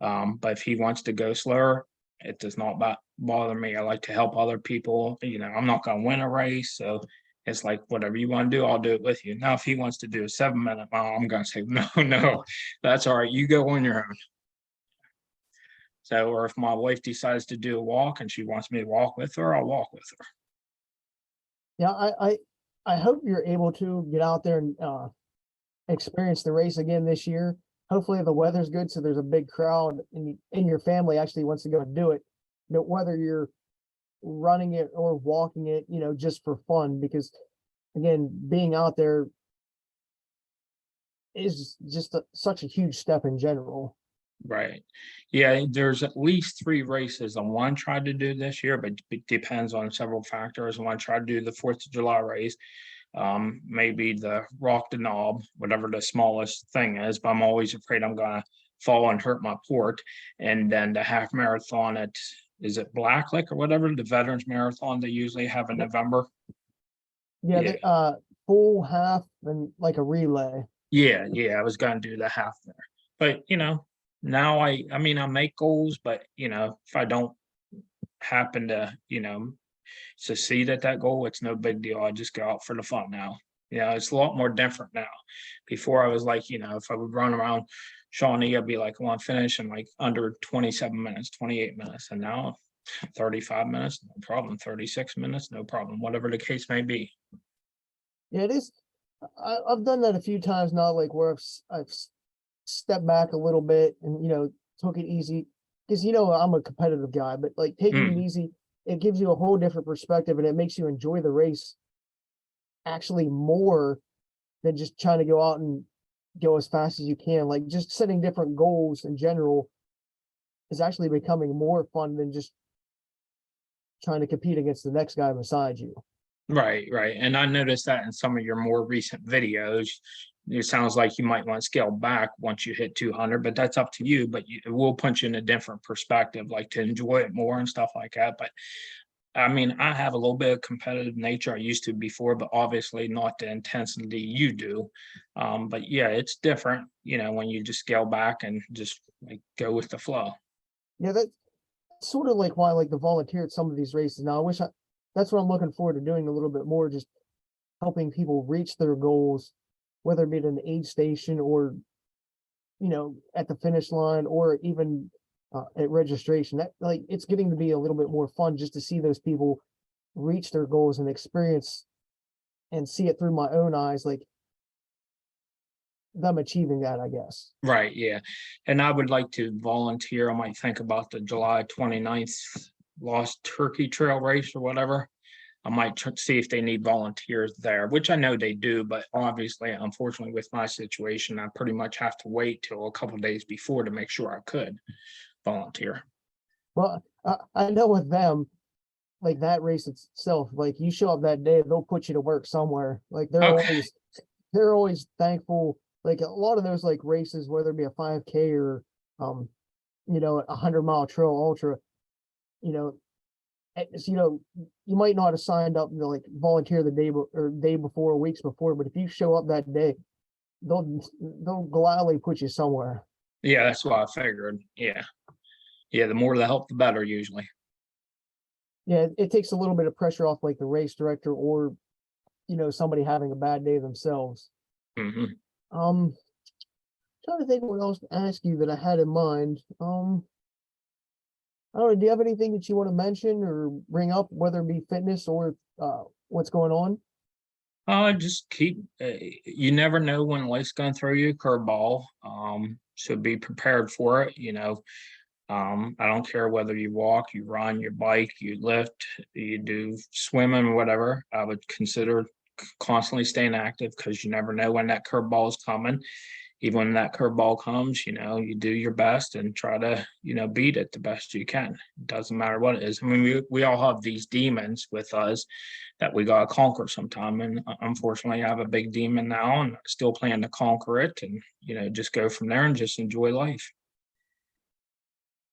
But if he wants to go slower, it does not bother me. I like to help other people. I'm not going to win a race. So it's like, whatever you want to do, I'll do it with you. Now, if he wants to do a 7 minute mile, I'm going to say, no, no, that's all right. You go on your own. So, or if my wife decides to do a walk and she wants me to walk with her, I'll walk with her. Yeah, I hope you're able to get out there and experience the race again this year. Hopefully the weather's good, so there's a big crowd and your family actually wants to go do it. Whether you're running it or walking it, just for fun, because again, being out there is just such a huge step in general. Right. Yeah, there's at least 3 races I want to try to do this year, but it depends on several factors. I want to try to do the 4th of July race, maybe the Rock the Knob, whatever the smallest thing is, but I'm always afraid I'm going to fall and hurt my port. And then the half marathon at, is it Blacklick or whatever, the Veterans Marathon they usually have in November? Yeah, Yeah. full, half, and like a relay. Yeah, I was going to do the half there. But, now I mean, I make goals, but, if I don't happen to, succeed at that goal, it's no big deal. I just go out for the fun now. It's a lot more different now. Before I was like, if I would run around Shawnee, I'd be like, I want to finish in like under 27 minutes, 28 minutes. And now 35 minutes, no problem. 36 minutes, no problem. Whatever the case may be. Yeah, it is. I've done that a few times now, like where I've stepped back a little bit and took it easy, because I'm a competitive guy, but like taking it easy, it gives you a whole different perspective and it makes you enjoy the race actually more than just trying to go out and go as fast as you can. Like just setting different goals in general is actually becoming more fun than just trying to compete against the next guy beside you. Right. And I noticed that in some of your more recent videos. It sounds like you might want to scale back once you hit 200, but that's up to you. But it will punch you in a different perspective, like to enjoy it more and stuff like that. But I mean, I have a little bit of competitive nature. I used to before, but obviously not the intensity you do. But yeah, it's different, when you just scale back and just like go with the flow. Yeah, that's sort of like why I like to volunteer at some of these races. Now, that's what I'm looking forward to doing a little bit more, just helping people reach their goals, whether it be at an aid station or, at the finish line, or even at registration. That, like, it's getting to be a little bit more fun just to see those people reach their goals and experience and see it through my own eyes, like them achieving that, I guess. Right, yeah. And I would like to volunteer. I might think about the July 29th Lost Turkey Trail race or whatever. I might see if they need volunteers there, which I know they do, but obviously, unfortunately, with my situation, I pretty much have to wait till a couple days before to make sure I could volunteer. Well, I know with them, like that race itself, like you show up that day, they'll put you to work somewhere. Like Okay. they're always thankful. Like a lot of those like races, whether it be a 5K or um, a 100-mile trail ultra, you know, you might not have signed up to like volunteer the day before, weeks before, but if you show up that day, they'll gladly put you somewhere. Yeah, that's what I figured. Yeah. The more the help, the better usually. Yeah, it takes a little bit of pressure off like the race director or somebody having a bad day themselves. Hmm. Um, trying to think what else to ask you that I had in mind. I don't know. Do you have anything that you want to mention or bring up, whether it be fitness or what's going on? Just keep, you never know when life's going to throw you a curveball. So be prepared for it. I don't care whether you walk, you run, you bike, you lift, you do swimming, whatever. I would consider constantly staying active because you never know when that curveball is coming. even when that curveball comes, you do your best and try to, beat it the best you can. It doesn't matter what it is. I mean, we all have these demons with us that we gotta conquer sometime. And unfortunately, I have a big demon now and I still plan to conquer it and, just go from there and just enjoy life.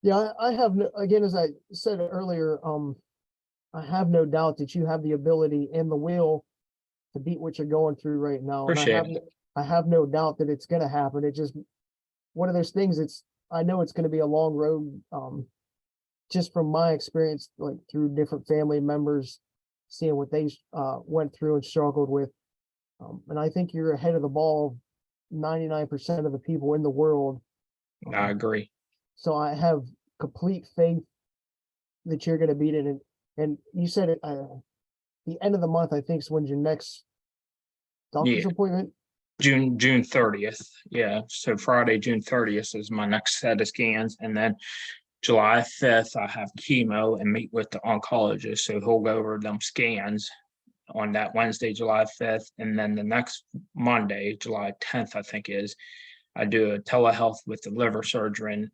Yeah, I have, again, as I said earlier, I have no doubt that you have the ability and the will to beat what you're going through right now. And Appreciate it. I have no doubt that it's gonna happen. It just, one of those things, I know it's gonna be a long road, just from my experience, like through different family members, seeing what they, went through and struggled with. And I think you're ahead of the ball, 99% of the people in the world. I agree. So I have complete faith that you're gonna beat it. And you said it, the end of the month, I think, is when's your next doctor's Yeah. appointment? June 30th. Yeah. So Friday, June 30th is my next set of scans. And then July 5th, I have chemo and meet with the oncologist. So he'll go over them scans on that Wednesday, July 5th. And then the next Monday, July 10th, I think I do a telehealth with the liver surgeon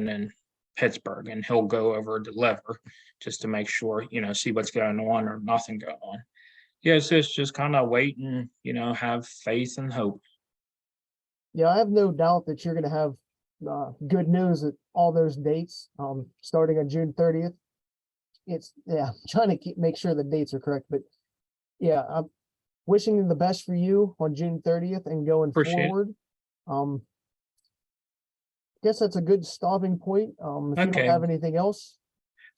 in Pittsburgh, and he'll go over the liver just to make sure, see what's going on or nothing going on. Yeah, so it's just kind of wait and, have faith and hope. Yeah, I have no doubt that you're gonna have, good news at all those dates, starting on June 30th. I'm trying to make sure the dates are correct, but yeah, I'm wishing you the best for you on June 30th and going Appreciate it. forward. Guess that's a good stopping point. If you don't Okay. have anything else,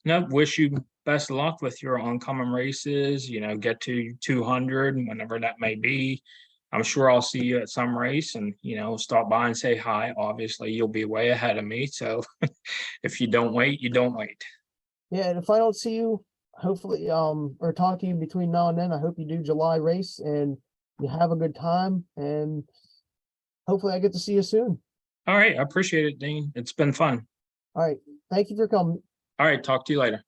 No, wish you best of luck with your oncoming races, get to 200 whenever that may be. I'm sure I'll see you at some race and, stop by and say hi. Obviously, you'll be way ahead of me. So if you don't wait, you don't wait. yeah, and if I don't see you, hopefully, or talk to you between now and then, I hope you do July race and you have a good time, and hopefully I get to see you soon. All right. I appreciate it, Dean. It's been fun. All right, thank you for coming. All right. Talk to you later.